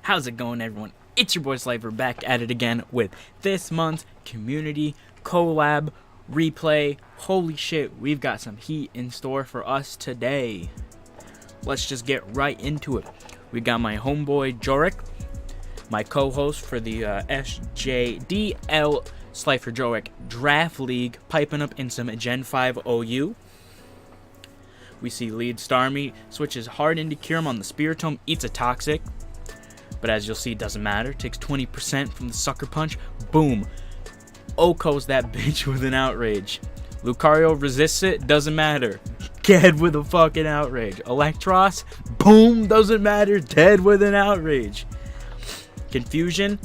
How's it going, everyone? It's your boy Slifer back at it again with this month's community collab replay. Holy shit, we've got some heat in store for us today. Let's just get right into it. We got my homeboy Jorik, my co-host for the SJDL Slifer Jorik Draft League, piping up in some Gen 5 OU. We see lead Starmie switches hard into Kyurem on the Spirit Tome, eats a Toxic. But as you'll see, it doesn't matter. Takes 20% from the Sucker Punch. Boom. Oko's that bitch with an Outrage. Lucario resists it. Doesn't matter. Dead with a fucking Outrage. Electros. Boom. Doesn't matter. Dead with an Outrage. Confusion.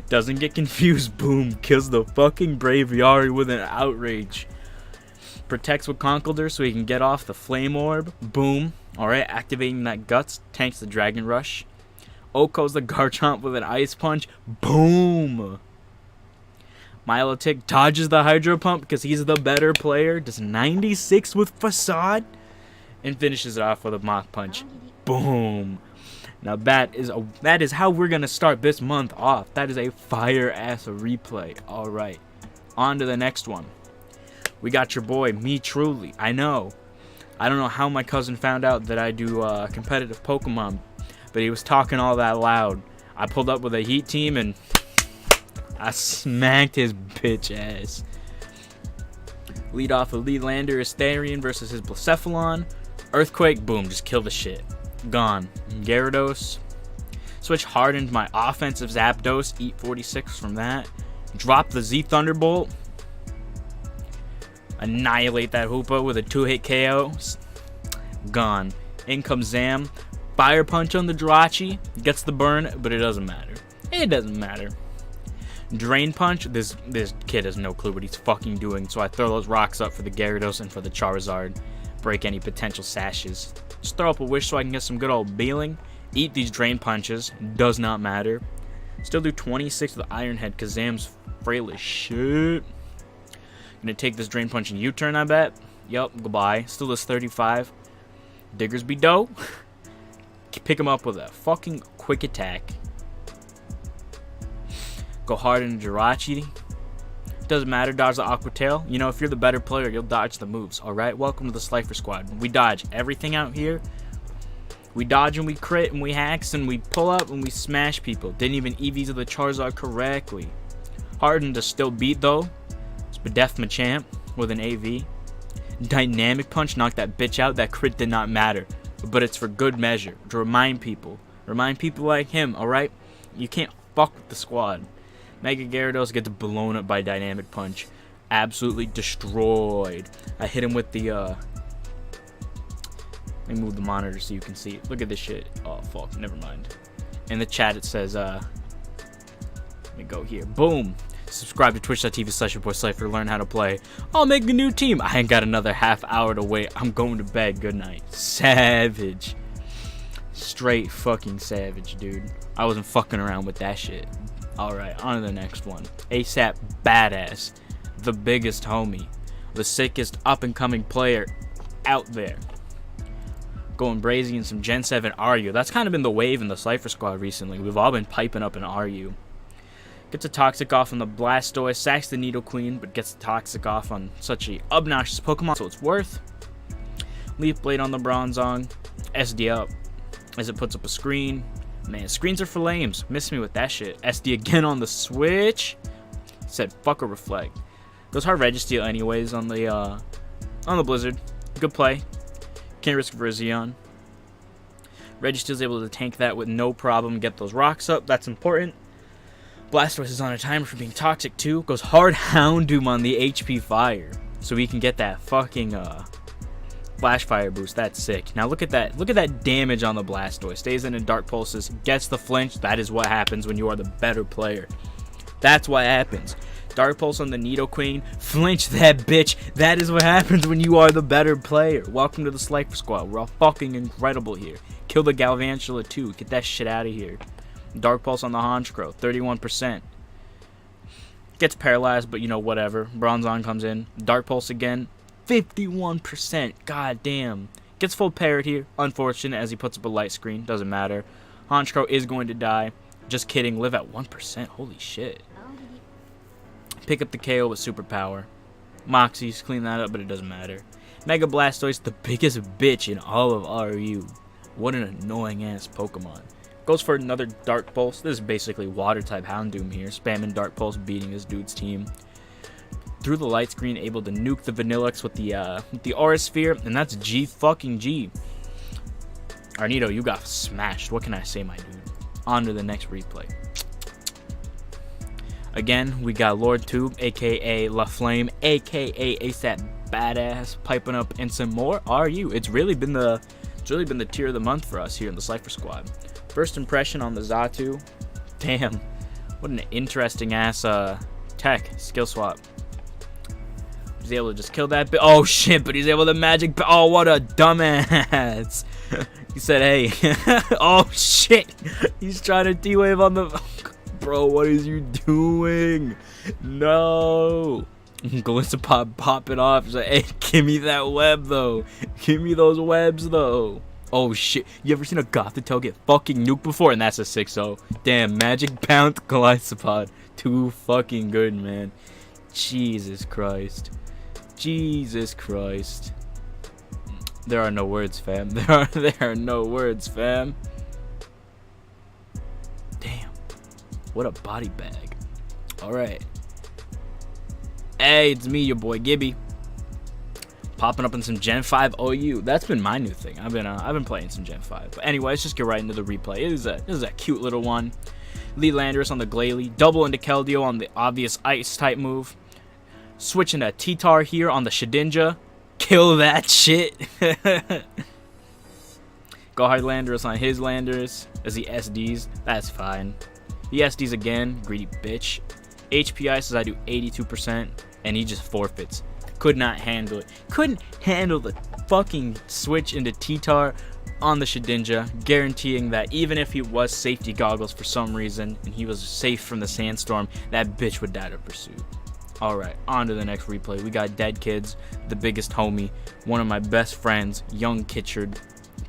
Doesn't get confused. Boom. Kills the fucking Braviary with an Outrage. Protects with Conkeldurr so he can get off the Flame Orb. Boom. Alright, activating that Guts. Tanks the Dragon Rush. Oko's the Garchomp with an Ice Punch. Boom. Milotic dodges the Hydro Pump because he's the better player. Does 96 with Facade. And finishes it off with a Mach Punch. Boom. Now that is how we're going to start this month off. That is a fire-ass replay. Alright. On to the next one. We got your boy, me truly. I know. I don't know how my cousin found out that I do competitive Pokemon, but he was talking all that loud. I pulled up with a Heat team and I smacked his bitch ass. Lead off of Leadlander Asterion versus his Blacephalon. Earthquake, boom, just kill the shit. Gone. Gyarados. Switch hard into my offensive Zapdos. Eat 46 from that. Drop the Z Thunderbolt. Annihilate that Hoopa with a 2-hit KO. Gone. In comes Zam. Fire Punch on the Jirachi. Gets the burn, but it doesn't matter. It doesn't matter. Drain Punch. This kid has no clue what he's fucking doing, so I throw those rocks up for the Gyarados and for the Charizard. Break any potential sashes. Just throw up a Wish so I can get some good old Beeling. Eat these Drain Punches. Does not matter. Still do 26 with the Iron Head because Zam's frail as shit. Gonna take this Drain Punch and U-turn, I bet. Yup, goodbye. Still does 35. Diggersby dough. Pick him up with a fucking quick attack. Go hard into Jirachi. Doesn't matter, dodge the Aqua Tail. You know, if you're the better player, you'll dodge the moves. Alright, welcome to the Slifer squad. We dodge everything out here. We dodge and we crit and we hacks and we pull up and we smash people. Didn't even EV to the Charizard correctly. Harden to still beat though. Spadef Machamp with an AV. Dynamic Punch knocked that bitch out. That crit did not matter. But it's for good measure. To remind people. Remind people like him, alright? You can't fuck with the squad. Mega Gyarados gets blown up by Dynamic Punch. Absolutely destroyed. I hit him with the, Let me move the monitor so you can see it. Look at this shit. Oh, fuck. Never mind. In the chat it says, Let me go here. Boom. Subscribe to twitch.tv/yourboyslifer to learn how to play. I'll make a new team. I ain't got another half hour to wait. I'm going to bed. Good night. Savage. Straight fucking savage, dude. I wasn't fucking around with that shit. Alright, on to the next one. ASAP Badass. The biggest homie. The sickest up-and-coming player out there. Going brazy in some Gen 7 RU. That's kind of been the wave in the Slifer squad recently. We've all been piping up in RU. Gets a Toxic off on the Blastoise, sacks the Nidoqueen, but gets the Toxic off on such a obnoxious Pokemon, so it's worth. Leaf Blade on the Bronzong, SD up, as it puts up a screen. Man, screens are for lames. Miss me with that shit. SD again on the Switch. Said fuck a Reflect. Goes hard Registeel anyways on the Blizzard. Good play. Can't risk Virizion. Registeel's able to tank that with no problem. Get those rocks up. That's important. Blastoise is on a timer for being toxic too. Goes hard Houndoom on the HP Fire. So we can get that fucking Flash Fire boost. That's sick. Now look at that. Look at that damage on the Blastoise. Stays in Dark Pulses. Gets the flinch. That is what happens when you are the better player. That's what happens. Dark Pulse on the Nidoqueen. Flinch that bitch. That is what happens when you are the better player. Welcome to the Slifer squad. We're all fucking incredible here. Kill the Galvantula too. Get that shit out of here. Dark Pulse on the Honchkrow, 31%. Gets paralyzed, but you know, whatever. Bronzong comes in. Dark Pulse again, 51%. God damn. Gets full parrot here. Unfortunate as he puts up a light screen. Doesn't matter. Honchkrow is going to die. Just kidding. Live at 1%. Holy shit. Pick up the KO with superpower. Moxie's clean that up, but it doesn't matter. Mega Blastoise, the biggest bitch in all of RU. What an annoying ass Pokemon. Goes for another Dark Pulse. This is basically water type Houndoom here. Spamming Dark Pulse, beating this dude's team. Through the light screen, able to nuke the Vanillix with the Aura Sphere, and that's G fucking G. Arnito, you got smashed. What can I say, my dude? On to the next replay. Again, we got Lord Tube, aka La Flame, aka ASAP Badass, piping up in some more RU. It's really been the tier of the month for us here in the Slifer squad. First impression on the Xatu. Damn, what an interesting ass tech skill swap. He's able to just kill that bit. Oh shit, but he's able to magic. Oh, what a dumbass. He said, hey. Oh shit. He's trying to D-wave on the... Bro, what is you doing? No. Gliscopod popping off. He's like, hey, give me that web, though. Give me those webs, though. Oh, shit. You ever seen a Gothitelle get fucking nuked before? And that's a 6-0. Damn, Magic Bounce Gliscopod. Too fucking good, man. Jesus Christ. Jesus Christ. There are no words, fam. There are no words, fam. Damn. What a body bag. Alright. Hey, it's me, your boy Gibby. Popping up in some Gen 5 OU. That's been my new thing. I've been playing some Gen 5. But anyway, let's just get right into the replay. This is a cute little one. Lee Landorus on the Glalie. Double into Keldeo on the obvious ice type move. Switching to T-Tar here on the Shedinja. Kill that shit. Go hard Landorus on his Landorus as he SDs. That's fine. He SDs again. Greedy bitch. HPI says I do 82%. And he just forfeits. Could not handle it. Couldn't handle the fucking switch into T-Tar on the Shedinja. Guaranteeing that even if he was safety goggles for some reason. And he was safe from the sandstorm. That bitch would die to pursuit. Alright, on to the next replay. We got Dead Kids, the biggest homie, one of my best friends, Young Kitchard,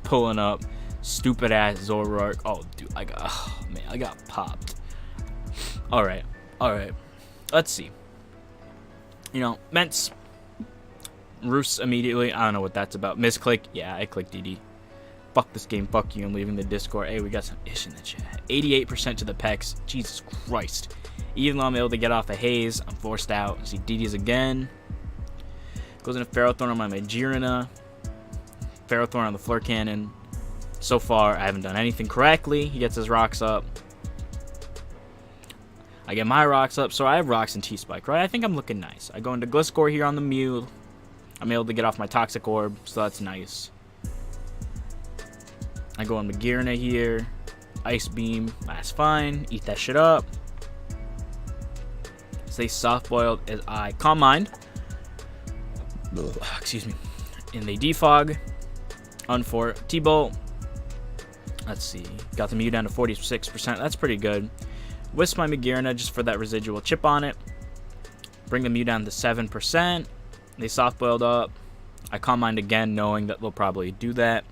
pulling up, stupid ass Zoroark. Oh, dude, I got popped. Alright, let's see. You know, Ments, Roos immediately, I don't know what that's about. Misclick, yeah, I clicked DD. Fuck this game, fuck you, I'm leaving the Discord. Hey, we got some ish in the chat. 88% to the Pecs, Jesus Christ. Even though I'm able to get off a Haze, I'm forced out. See DDs again. Goes into Ferrothorn on my Magearna. Ferrothorn on the Fleur Cannon. So far, I haven't done anything correctly. He gets his rocks up. I get my rocks up, so I have rocks and T-Spike, right? I think I'm looking nice. I go into Gliscor here on the Mew. I'm able to get off my Toxic Orb, so that's nice. I go on Magearna here. Ice Beam, that's fine. Eat that shit up. Stay soft-boiled as I Calm Mind. Excuse me. And they defog. Unfort. T-Bolt. Let's see. Got the Mew down to 46%. That's pretty good. Wisp my Magearna just for that residual chip on it. Bring the Mew down to 7%. They soft-boiled up. I Calm Mind again, knowing that they'll probably do that.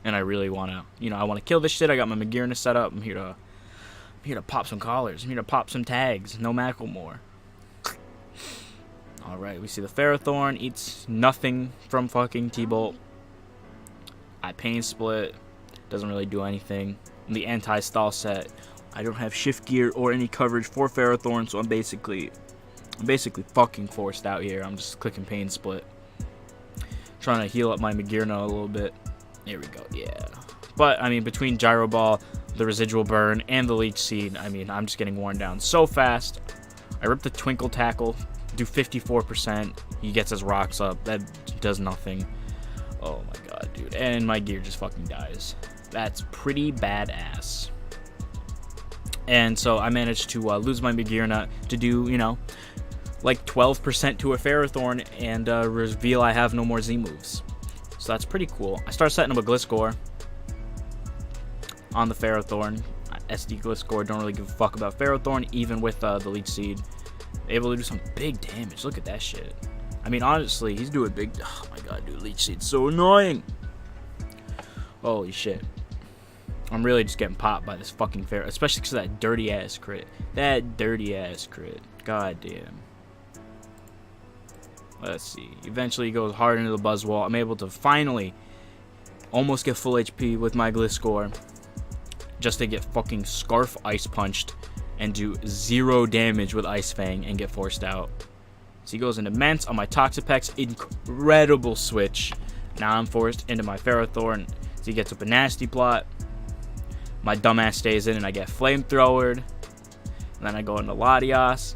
And I really want to, you know, I want to kill this shit. I got my Magearna set up. I'm here to pop some collars. I'm here to pop some tags. No Macklemore. Alright, we see the Ferrothorn eats nothing from fucking T-Bolt. I Pain Split. Doesn't really do anything. And the anti-stall set. I don't have shift gear or any coverage for Ferrothorn, so I'm basically fucking forced out here. I'm just clicking Pain Split. Trying to heal up my Magearna a little bit. There we go, yeah. But, I mean, between Gyro Ball, the Residual Burn, and the Leech Seed, I mean, I'm just getting worn down so fast. I rip the Twinkle Tackle. Do 54%. He gets his rocks up. That does nothing. Oh my god, dude. And my gear just fucking dies. That's pretty badass. And so I managed to lose my Magearna to do, you know, like 12% to a Ferrothorn and reveal I have no more Z moves. So that's pretty cool. I start setting up a Gliscor on the Ferrothorn. SD Gliscor, don't really give a fuck about Ferrothorn, even with the Leech Seed. Able to do some big damage. Look at that shit. I mean, honestly, he's doing big... Oh my god, dude. Leech Seed's so annoying. Holy shit. I'm really just getting popped by this fucking Pharaoh, especially because of that dirty ass crit. That dirty ass crit. God damn. Let's see. Eventually he goes hard into the buzz wall. I'm able to finally almost get full HP with my Gliscor, just to get fucking Scarf Ice Punched and do 0 damage with Ice Fang and get forced out. So he goes into Mence on my Toxapex. Incredible switch. Now I'm forced into my Ferrothorn. So he gets up a nasty plot. My dumbass stays in and I get Flamethrowered. And then I go into Latias.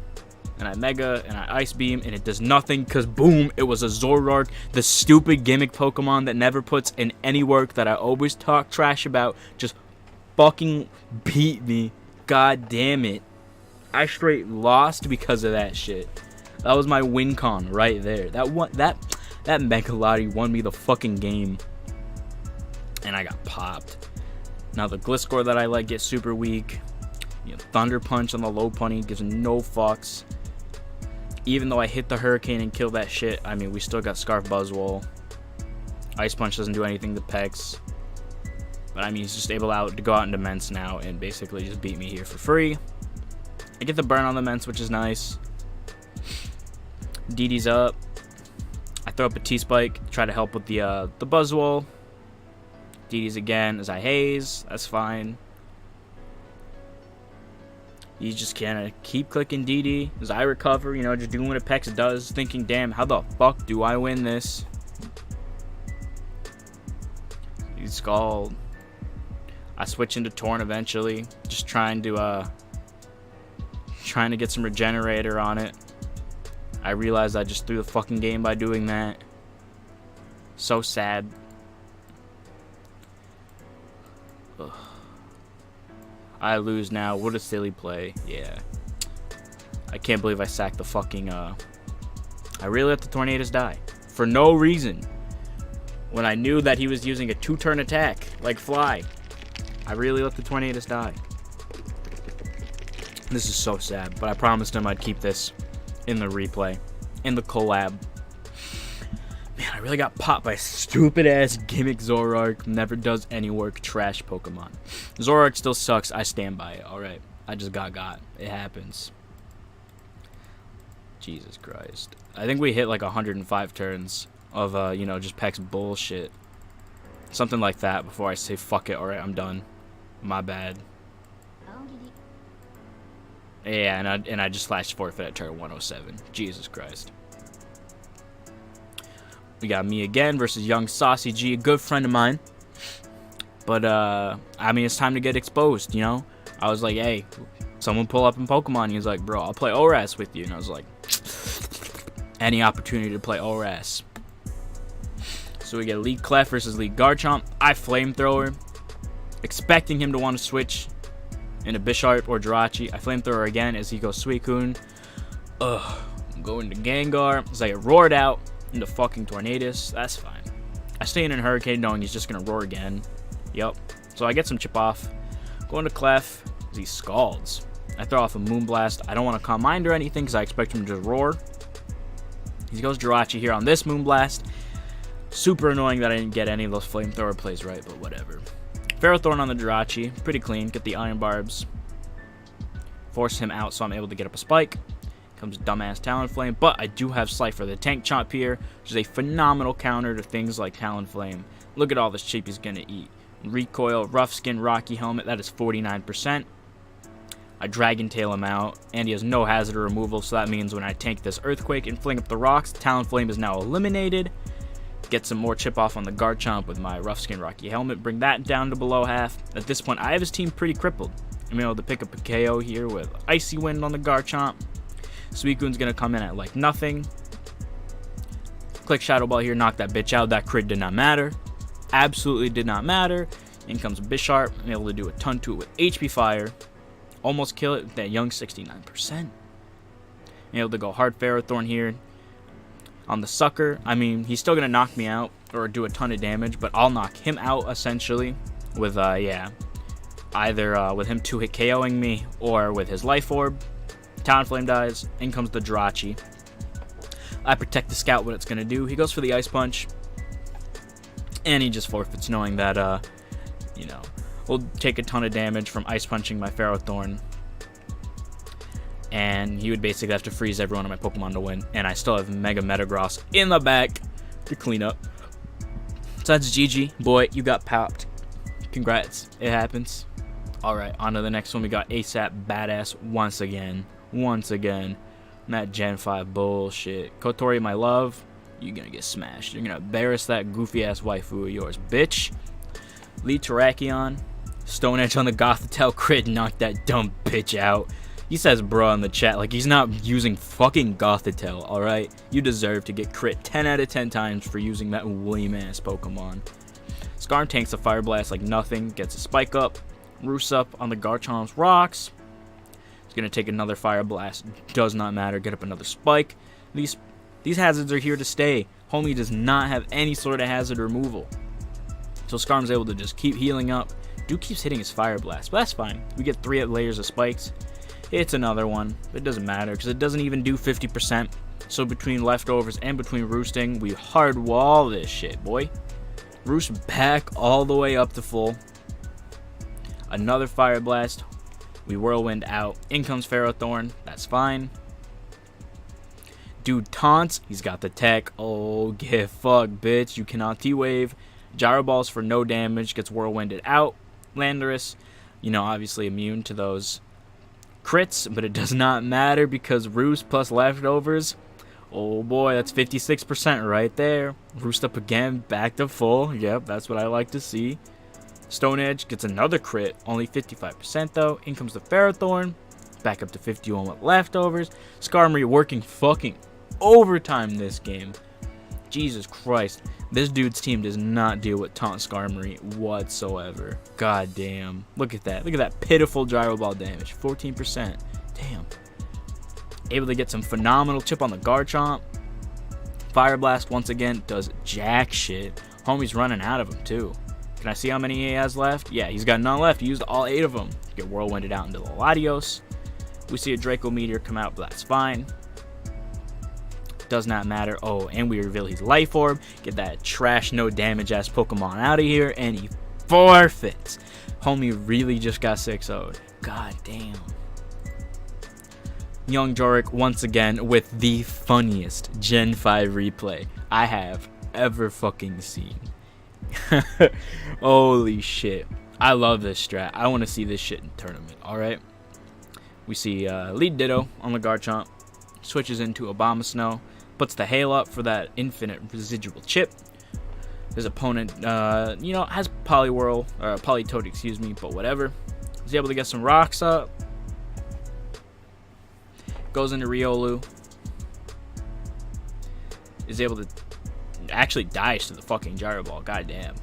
And I Mega and I Ice Beam. And it does nothing because boom, it was a Zoroark. The stupid gimmick Pokemon that never puts in any work that I always talk trash about. Just fucking beat me. God damn it. I straight lost because of that shit. That was my win con right there. That Mega Lottie won me the fucking game. And I got popped. Now the Gliscor that I like gets super weak. You know, Thunder Punch on the Lopunny gives no fucks. Even though I hit the Hurricane and kill that shit, I mean, we still got Scarf Buzzwole. Ice Punch doesn't do anything to Pex. But I mean, he's just able to go out into Mence now and basically just beat me here for free. I get the burn on the Mence, which is nice. DD's up. I throw up a T-Spike, try to help with the Buzzwole. DD's again as I haze. That's fine. You just kind of keep clicking DD as I recover, you know, just doing what a Pex does, thinking, damn, how the fuck do I win this? He's Scald. I switch into Torn eventually, just trying to get some Regenerator on it. I realized I just threw the fucking game by doing that. So sad. Ugh. I lose now. What a silly play. Yeah. I can't believe I sacked the fucking, I really let the Tornadus die. For no reason. When I knew that he was using a 2-turn attack, like Fly. I really let the Tornadus die. This is so sad, but I promised him I'd keep this in the replay. In the collab. Man, I really got popped by stupid-ass gimmick Zoroark. Never does any work. Trash Pokemon. Zoroark still sucks. I stand by it. Alright. I just got. It happens. Jesus Christ. I think we hit like 105 turns of, you know, just Peck's bullshit. Something like that before I say, fuck it. Alright, I'm done. My bad. Yeah, and I just flashed forfeit at turn 107. Jesus Christ. We got me again versus young Saucy G, a good friend of mine. But, I mean, it's time to get exposed, you know? I was like, hey, someone pull up in Pokemon. He was like, bro, I'll play ORAS with you. And I was like, any opportunity to play ORAS. So we get Elite Clef versus Elite Garchomp. I Flamethrower, expecting him to want to switch into Bisharp or Jirachi. I Flamethrower again as he goes Suicune. Ugh. I'm going to Gengar as I get roared out into fucking Tornadus. That's fine. I stay in Hurricane knowing he's just going to roar again. Yep. So I get some chip off. Going to Clef as he Scalds. I throw off a Moonblast. I don't want to Calm Mind or anything because I expect him to just roar. He goes Jirachi here on this Moonblast. Super annoying that I didn't get any of those Flamethrower plays right, but whatever. Ferrothorn on the Jirachi. Pretty clean. Get the Iron Barbs. Force him out so I'm able to get up a Spike. Comes dumbass Talonflame, but I do have Slifer, the Tank Chomp here, which is a phenomenal counter to things like Talonflame. Look at all this chip he's going to eat. Recoil, Rough Skin, Rocky Helmet, that is 49%. I Dragon Tail him out, and he has no hazard removal, so that means when I tank this Earthquake and fling up the rocks, Talonflame is now eliminated. Get some more chip off on the Garchomp with my Rough Skin, Rocky Helmet, bring that down to below half. At this point, I have his team pretty crippled. I'm able to pick up a KO here with Icy Wind on the Garchomp. Suicune's going to come in at like nothing. Click Shadow Ball here, knock that bitch out. That crit did not matter. Absolutely did not matter. In comes Bisharp. I'm able to do a ton to it with HP Fire. Almost kill it with that young 69%. I'm able to go hard Ferrothorn here on the Sucker. I mean, he's still going to knock me out or do a ton of damage, but I'll knock him out essentially with, yeah, either with him 2-hit KOing me or with his Life Orb. Talonflame dies. In comes the Jirachi. I protect the Scout what it's going to do. He goes for the Ice Punch. And he just forfeits knowing that, you know, will take a ton of damage from ice punching my Ferrothorn. And he would basically have to freeze every one of my Pokemon to win. And I still have Mega Metagross in the back to clean up. So that's GG. Boy, you got popped. Congrats. It happens. Alright, on to the next one. We got ASAP Badass once again. Once again. That Gen 5 bullshit. Kotori, my love. You're gonna get smashed. You're gonna embarrass that goofy-ass waifu of yours, bitch. Lee Terrakion. Stone Edge on the Gothitelle crit. Knock that dumb bitch out. He says bruh in the chat like he's not using fucking Gothitelle, alright? You deserve to get crit 10 out of 10 times for using that lame-ass Pokemon. Skarm tanks a Fire Blast like nothing, gets a Spike Up. Wassup on the Garchomp's Rocks. He's going to take another Fire Blast, does not matter, get up another Spike. These hazards are here to stay. Homie does not have any sort of hazard removal. So Skarm's able to just keep healing up. Dude keeps hitting his Fire Blast, but that's fine. We get 3 layers of spikes. It's another one. It doesn't matter because it doesn't even do 50%. So between leftovers and between roosting, we hard wall this shit, boy. Roost back all the way up to full. Another Fire Blast. We Whirlwind out. In comes Ferrothorn. That's fine. Dude taunts. He's got the tech. Oh, get fucked, bitch. You cannot T-Wave. Gyro Balls for no damage. Gets Whirlwinded out. Landorus, you know, obviously immune to those crits, but it does not matter because Roost plus leftovers. Oh boy, that's 56% right there. Roost up again, back to full. Yep, that's what I like to see. Stone Edge gets another crit, only 55% though. In comes the Ferrothorn, back up to 51 with leftovers. Skarmory working fucking overtime this game. Jesus Christ, this dude's team does not deal with Taunt Skarmory whatsoever. God damn. Look at that. Look at that pitiful Gyro Ball damage. 14%. Damn. Able to get some phenomenal chip on the Garchomp. Fire Blast once again does jack shit. Homie's running out of them too. Can I see how many he has left? Yeah, he's got none left. He used all 8 of them. Get Whirlwinded out into the Latios. We see a Draco Meteor come out, but that's fine. Does not matter. Oh, and we reveal his Life Orb. Get that trash, no damage ass Pokemon out of here, and he forfeits. Homie really just got 6-0'd. God damn. Young Jorik once again with the funniest Gen 5 replay I have ever fucking seen. Holy shit. I love this strat. I want to see this shit in tournament. Alright. We see Lead Ditto on the Garchomp. Switches into Abomasnow. Puts the Hail up for that infinite residual chip. His opponent, you know, has Poliwhirl, or Politoed, excuse me, but whatever. He's able to get some rocks up. Goes into Riolu. Is able to actually dies to the fucking Gyro Ball. God damn.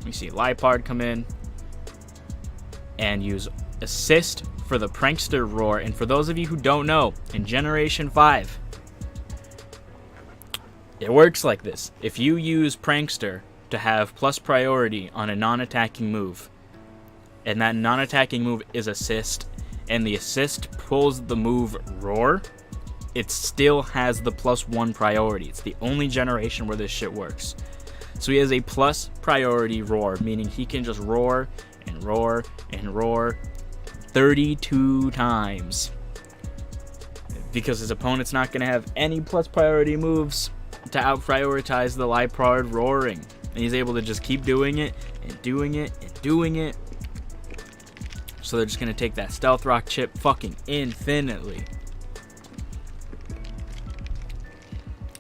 We see Liepard come in and use Assist for the Prankster Roar. And for those of you who don't know, in Generation 5, it works like this. If you use Prankster to have plus priority on a non-attacking move, and that non-attacking move is Assist, and the Assist pulls the move Roar, it still has the +1 priority. It's the only generation where this shit works. So he has a plus priority Roar, meaning he can just roar and roar and roar 32 times. Because his opponent's not going to have any plus priority moves to out-prioritize the Liepard roaring. And he's able to just keep doing it and doing it and doing it. So they're just going to take that Stealth Rock chip fucking infinitely.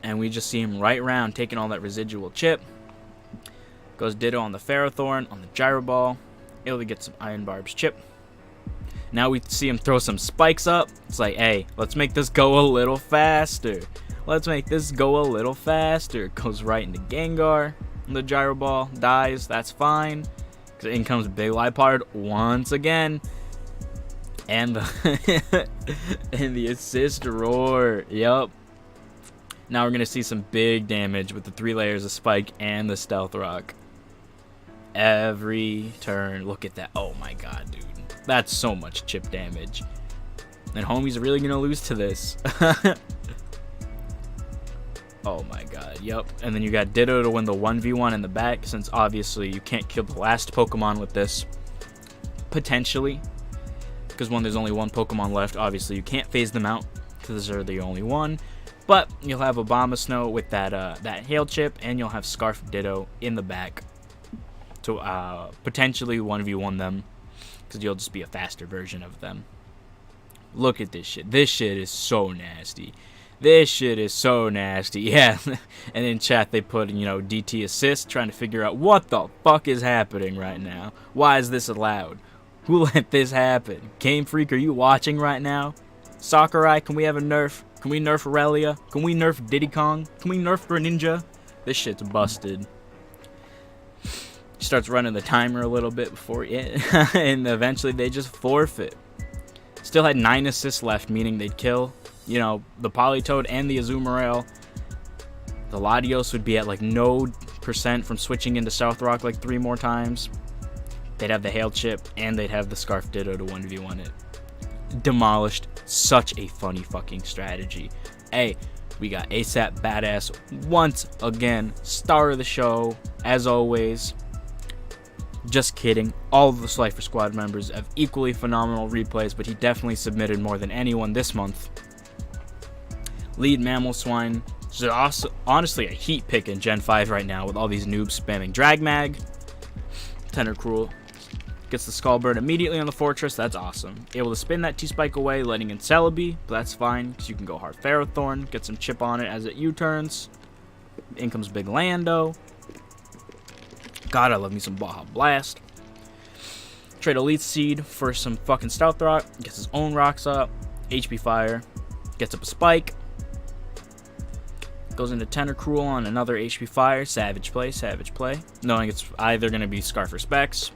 And we just see him right round taking all that residual chip. Goes Ditto on the Ferrothorn, on the Gyro Ball. Able to get some Iron Barb's chip. Now we see him throw some spikes up. It's like, hey, let's make this go a little faster. Let's make this go a little faster. Goes right into Gengar. The Gyro Ball dies. That's fine. Because in comes Big Liepard once again. And the, and the Assist Roar. Yup. Now we're going to see some big damage with the 3 layers of Spike and the Stealth Rock. Every turn. Look at that. Oh my god, dude. That's so much chip damage. And homie's really going to lose to this. Oh my god, yep. And then you got Ditto to win the 1v1 in the back, since obviously you can't kill the last Pokemon with this. Potentially. Because when there's only one Pokemon left, obviously you can't phase them out, because they're the only one. But you'll have Abomasnow with that Hail Chip, and you'll have Scarf Ditto in the back to potentially 1v1 them, because you'll just be a faster version of them. Look at this shit. This shit is so nasty. This shit is so nasty. Yeah. And in chat they put, you know, DT assist, trying to figure out what the fuck is happening right now. Why is this allowed? Who let this happen? Game Freak, are you watching right now? Sakurai, can we have a nerf? Can we nerf Aurelia? Can we nerf Diddy Kong? Can we nerf Greninja? This shit's busted. He starts running the timer a little bit before it, and eventually they just forfeit. Still had 9 assists left, meaning they'd kill, you know, the Politoed and the Azumarill. The Latios would be at like no % from switching into South Rock like 3 more times. They'd have the Hail Chip, and they'd have the Scarf Ditto to 1v1 it. Demolished. Such a funny fucking strategy. Hey, we got ASAP Badass once again, star of the show, as always. Just kidding. All of the Slifer squad members have equally phenomenal replays, but he definitely submitted more than anyone this month. Lead Mamoswine. Just honestly a heat pick in Gen 5 right now with all these noobs spamming Drag Mag. Tentacruel gets the Skull Bird immediately on the Fortress. That's awesome. Able to spin that T-Spike away, letting in Celebi, but that's fine because you can go hard Ferrothorn, get some chip on it as it U-turns. In comes Big Lando. God, I love me some Baja Blast. Trade Elite Seed for some fucking Stealth Rock. Gets his own rocks up. HP Fire. Gets up a Spike. Goes into Tentacruel on another HP Fire. Savage play, savage play. Knowing it's either going to be Scarf or Specs.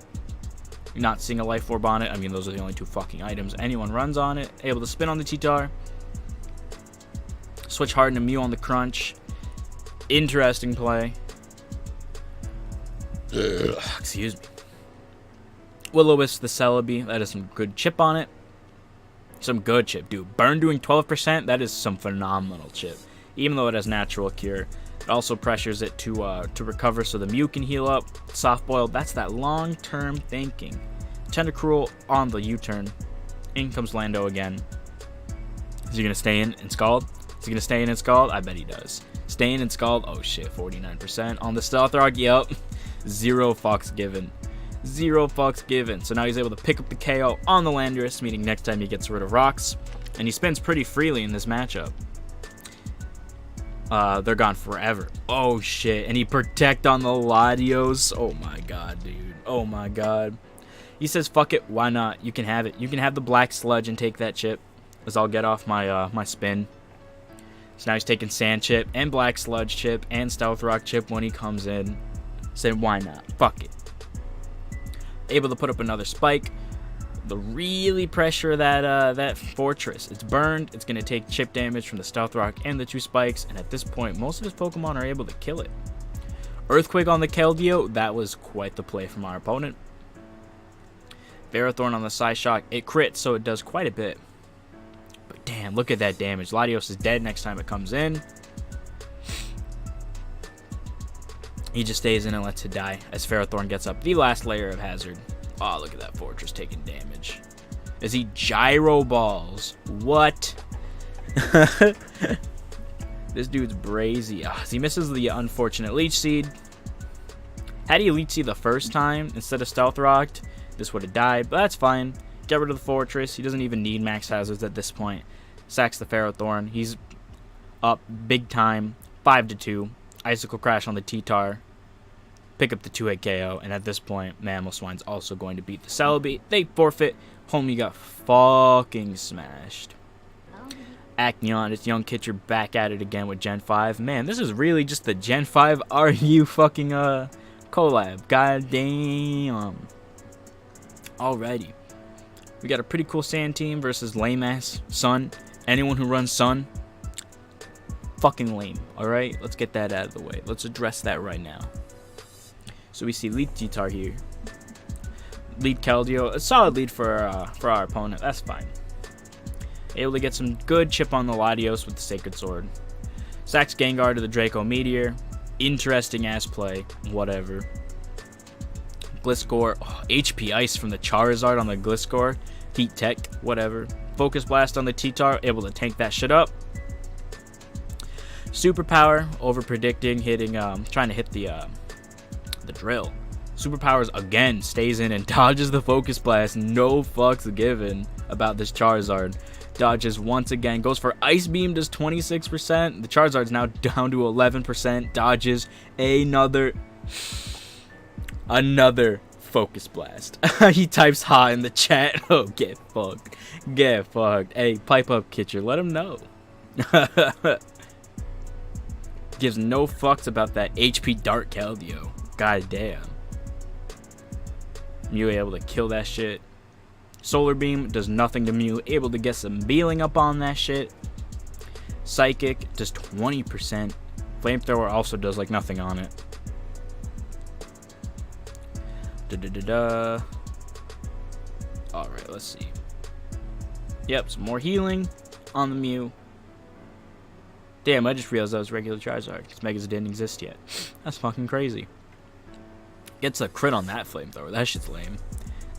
You're not seeing a Life Orb on it. I mean, those are the only 2 fucking items anyone runs on it. Able to spin on the T-Tar. Switch Harden to Mew on the Crunch. Interesting play. Excuse me. Will-O-Wisp the Celebi. That is some good chip on it. Some good chip, dude. Burn doing 12%. That is some phenomenal chip. Even though it has natural cure, it also pressures it to recover so the Mew can heal up. Soft Boiled. That's that long-term thinking. Tentacruel on the U-turn. In comes Lando again. Is he gonna stay in and Scald? Is he gonna stay in and Scald? I bet he does. Staying and Scald. Oh shit, 49% on the Stealth Rock. Yup. 0 fucks given. 0 fucks given. So now he's able to pick up the KO on the Landorus, meaning next time he gets rid of rocks. And he spins pretty freely in this matchup. They're gone forever. Oh shit. And he protect on the Latios. Oh my god, dude. Oh my god. He says, fuck it, why not? You can have it. You can have the Black Sludge and take that chip. As I'll get off my my spin. So now he's taking Sand Chip and Black Sludge Chip and Stealth Rock Chip when he comes in. Said, why not? Fuck it. Able to put up another Spike. The really pressure that Fortress. It's burned. It's going to take chip damage from the Stealth Rock and the 2 Spikes. And at this point, most of his Pokemon are able to kill it. Earthquake on the Keldeo. That was quite the play from our opponent. Ferrothorn on the Psyshock. It crits, so it does quite a bit. But damn, look at that damage. Latios is dead next time it comes in. He just stays in and lets it die as Ferrothorn gets up the last layer of hazard. Oh, look at that Fortress taking damage. As he Gyro Balls. What? This dude's brazy. Oh, he misses the unfortunate Leech Seed. Had he Leech Seed the first time instead of Stealth Rocked, this would have died, but that's fine. Get rid of the Fortress. He doesn't even need max hazards at this point. Sacks the Ferrothorn. He's up big time. 5-2. Icicle Crash on the T-Tar. Pick up the 2-hit KO, and at this point, Mamoswine's also going to beat the Celebi. They forfeit. Homie got fucking smashed. Acneon, it's Young Kitcher back at it again with Gen 5. Man, this is really just the Gen 5 RU fucking collab. God damn. Alrighty. We got a pretty cool Sand team versus lame-ass Sun. Anyone who runs Sun, fucking lame. Alright, let's get that out of the way. Let's address that right now. So we see lead T-Tar here. Lead Keldeo. A solid lead for our opponent. That's fine. Able to get some good chip on the Latios with the Sacred Sword. Sacks Gengar to the Draco Meteor. Interesting ass play. Whatever. Gliscor. Oh, HP Ice from the Charizard on the Gliscor. Heat Tech. Whatever. Focus Blast on the T-Tar. Able to tank that shit up. Superpower. Over predicting. Hitting. Trying to hit the drill. Superpowers again. Stays in and dodges the Focus Blast. No fucks given about this Charizard. Dodges once again. Goes for Ice Beam. Does 26%. The Charizard's now down to 11%. Dodges another Focus Blast. He types hot in the chat. Oh, get fucked. Get fucked. Hey, pipe up, Kitcher. Let him know. Gives no fucks about that HP Dark Keldeo. God damn. Mew able to kill that shit. Solar Beam does nothing to Mew. Able to get some Beeling up on that shit. Psychic does 20%. Flamethrower also does like nothing on it. Alright, let's see. Yep, some more healing on the Mew. Damn, I just realized that was regular Charizard because Megas didn't exist yet. That's fucking crazy. Gets a crit on that Flamethrower. That shit's lame.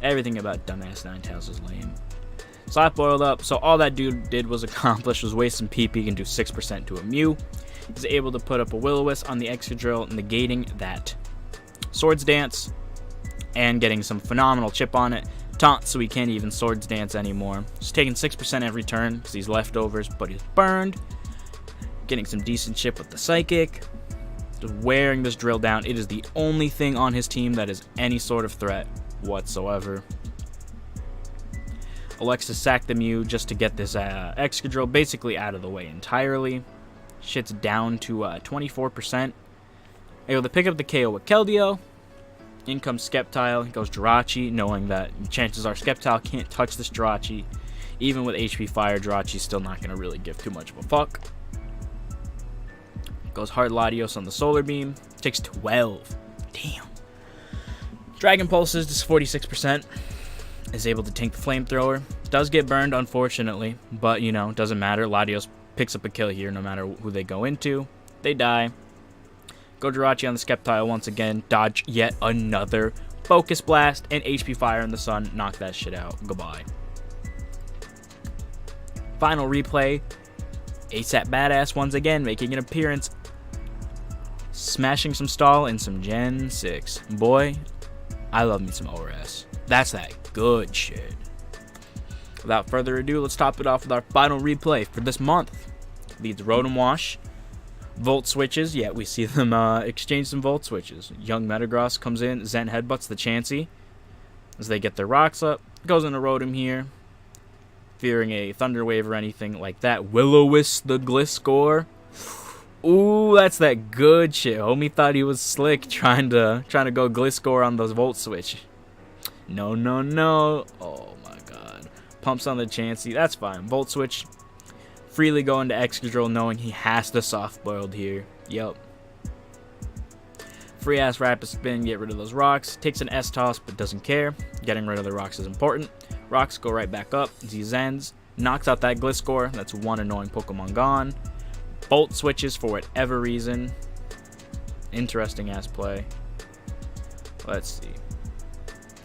Everything about dumbass Ninetales is lame. Slap boiled up. So all that dude did was accomplish was waste some PP and do 6% to a Mew. He's able to put up a Will-O-Wisp on the Excadrill, negating that Swords Dance and getting some phenomenal chip on it. Taunt, so he can't even Swords Dance anymore. He's taking 6% every turn because he's leftovers, but he's burned. Getting some decent chip with the Psychic. Just wearing this drill down. It is the only thing on his team that is any sort of threat whatsoever. Alexis sacked the Mew just to get this Excadrill basically out of the way entirely. Shit's down to 24%. Able to pick up the KO with Keldeo. In comes Sceptile. He goes Jirachi, knowing that chances are Sceptile can't touch this Jirachi. Even with HP Fire, Jirachi's still not going to really give too much of a fuck. Goes Hard Latios on the Solar Beam. Takes 12. Damn. Dragon Pulses, just 46%. Is able to tank the Flamethrower. Does get burned, unfortunately. But, you know, doesn't matter. Latios picks up a kill here no matter who they go into. They die. Go Jirachi on the Sceptile once again. Dodge yet another Focus Blast. And HP Fire in the Sun. Knock that shit out. Goodbye. Final replay. ASAP Badass once again making an appearance. Smashing some stall in some Gen 6. Boy, I love me some ORS. That's that good shit. Without further ado, let's top it off with our final replay for this month. Leads Rotom Wash. Volt switches. Yeah, we see them exchange some Volt switches. Young Metagross comes in. Zen headbutts the Chansey as they get their rocks up. Goes into Rotom here. Fearing a Thunder Wave or anything like that. Will-O-Wisp the Gliscor. Ooh, that's that good shit. Homie thought he was slick trying to go Gliscor on those Volt Switch. No, no, no. Oh my god. Pumps on the Chansey. That's fine. Volt Switch. Freely going to Excadrill knowing he has to soft boiled here. Yup. Free ass Rapid Spin. Get rid of those rocks. Takes an S-Toss but doesn't care. Getting rid of the rocks is important. Rocks go right back up. Z-Zens. Knocks out that Gliscor. That's one annoying Pokemon gone. Bolt switches for whatever reason. Interesting ass play. Let's see.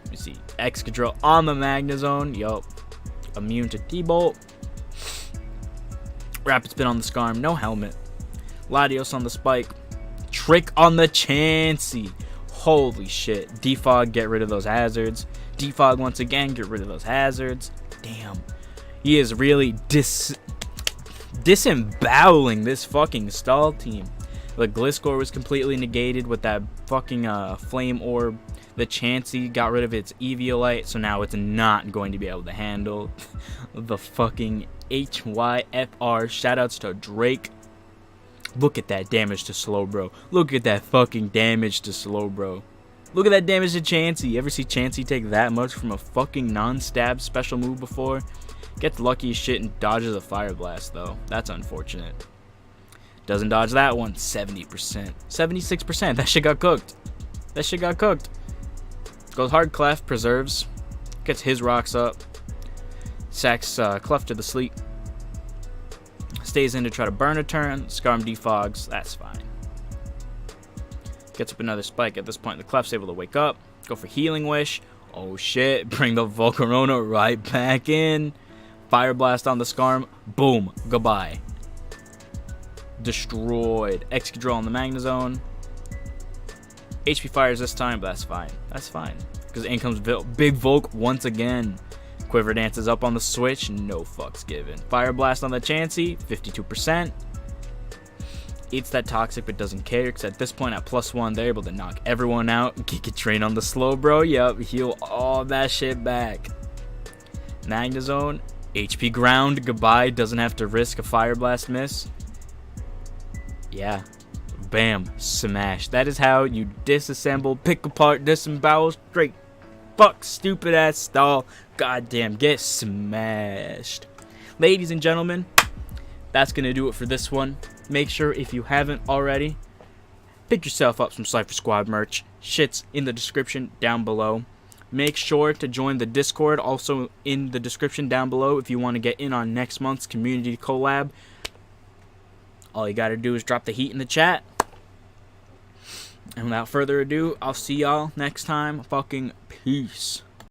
Let me see. Excadrill on the Magnezone. Yup. Immune to T-Bolt. Rapid Spin on the Skarm. No helmet. Latios on the Spike. Trick on the Chansey. Holy shit. Defog, get rid of those hazards. Defog once again, get rid of those hazards. Damn. He is really disemboweling this fucking stall team. The Gliscor was completely negated with that fucking Flame Orb. The Chansey got rid of its Eviolite, so now it's not going to be able to handle the fucking HYFR. Shoutouts to Drake. Look at that damage to Slowbro. Look at that fucking damage to Slowbro. Look at that damage to Chansey. You ever see Chansey take that much from a fucking non-stab special move before? Gets lucky as shit and dodges a Fire Blast, though. That's unfortunate. Doesn't dodge that one. 70%. 76%. That shit got cooked. That shit got cooked. Goes hard Clef. Preserves. Gets his rocks up. Sacks Clef to the sleep. stays in to try to burn a turn. Scarm defogs. That's fine. Gets up another spike. At this point, the Clef's able to wake up. Go for Healing Wish. Oh shit. Bring the Volcarona right back in. Fire Blast on the Scarm. Boom. Goodbye. Destroyed. Excadrill on the Magnezone. HP fires this time, but that's fine. That's fine. Because in comes Big Volk once again. Quiver Dances up on the switch. No fucks given. Fire Blast on the Chansey. 52%. Eats that Toxic but doesn't care. Because at this point at +1, they're able to knock everyone out. Giga Drain on the Slowbro. Yep. Heal all that shit back. Magnezone. HP Ground. Goodbye. Doesn't have to risk a Fire Blast miss. Yeah. Bam. Smash. That is how you disassemble, pick apart, disembowel, straight fuck, stupid ass stall. Goddamn, get smashed. Ladies and gentlemen, that's going to do it for this one. Make sure, if you haven't already, pick yourself up some Slifer Squad merch. Shit's in the description down below. Make sure to join the Discord, also in the description down below, if you want to get in on next month's community collab. All you got to do is drop the heat in the chat. And without further ado, I'll see y'all next time. Fucking peace.